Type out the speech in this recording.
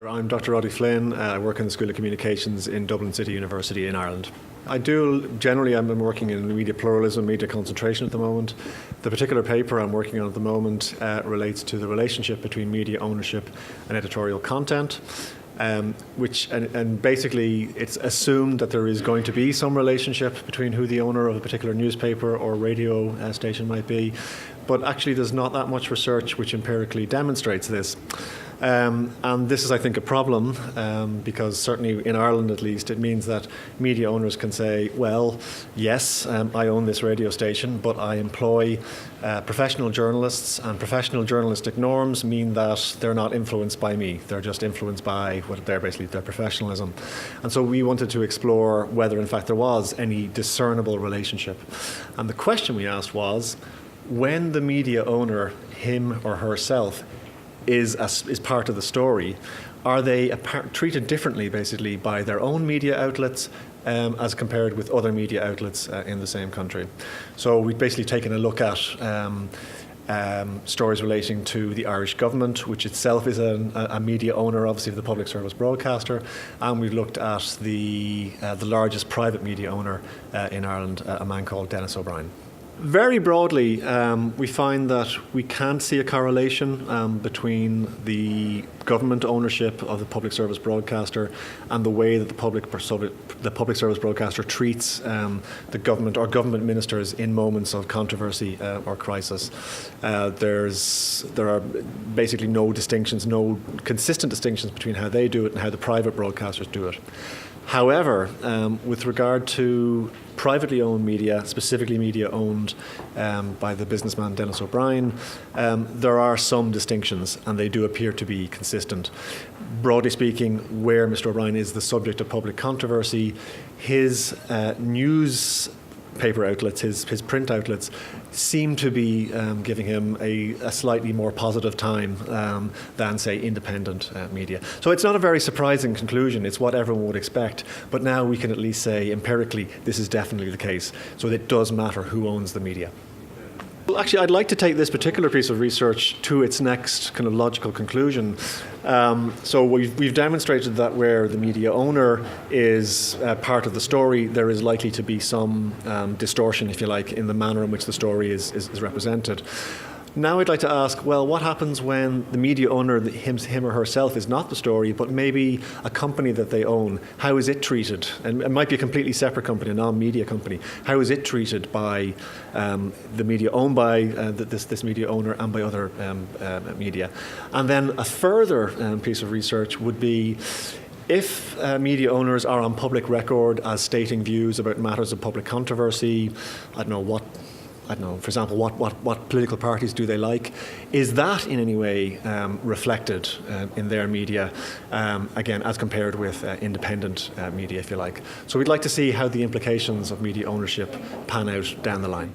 I'm Dr. Roddy Flynn. I work in the School of Communications in Dublin City University in Ireland. I'm working in media pluralism, media concentration at the moment. The particular paper I'm working on at the moment relates to the relationship between media ownership and editorial content. Basically it's assumed that there is going to be some relationship between who the owner of a particular newspaper or radio station might be, but actually there's not that much research which empirically demonstrates this. And this is, I think, a problem because certainly in Ireland at least it means that media owners can say, well, yes, I own this radio station, but I employ professional journalists, and professional journalistic norms mean that they're not influenced by me. They're just influenced by their professionalism. And so we wanted to explore whether in fact there was any discernible relationship. And the question we asked was, when the media owner, him or herself, is part of the story, are they treated differently basically by their own media outlets as compared with other media outlets in the same country? So we've basically taken a look at stories relating to the Irish government, which itself is a media owner, obviously, of the public service broadcaster, and we've looked at the largest private media owner in Ireland, a man called Denis O'Brien. Very broadly, we find that we can't see a correlation between the government ownership of the public service broadcaster and the way that the public service broadcaster treats the government or government ministers in moments of controversy or crisis. There are basically no consistent distinctions between how they do it and how the private broadcasters do it. However, with regard to privately owned media, specifically media owned by the businessman Denis O'Brien, there are some distinctions, and they do appear to be consistent. Broadly speaking, where Mr. O'Brien is the subject of public controversy, his newspaper outlets, his print outlets, seem to be giving him a slightly more positive time than, say, independent media. So it's not a very surprising conclusion. It's what everyone would expect. But now we can at least say empirically this is definitely the case. So it does matter who owns the media. Well, actually, I'd like to take this particular piece of research to its next kind of logical conclusion. So we've demonstrated that where the media owner is part of the story, there is likely to be some distortion, if you like, in the manner in which the story is represented. Now I'd like to ask, well, what happens when the media owner, him or herself, is not the story, but maybe a company that they own? How is it treated? And it might be a completely separate company, a non-media company. How is it treated by the media owned by this media owner and by other media? And then a further piece of research would be, if media owners are on public record as stating views about matters of public controversy, for example, what political parties do they like? Is that in any way reflected in their media, again, as compared with independent media, if you like? So we'd like to see how the implications of media ownership pan out down the line.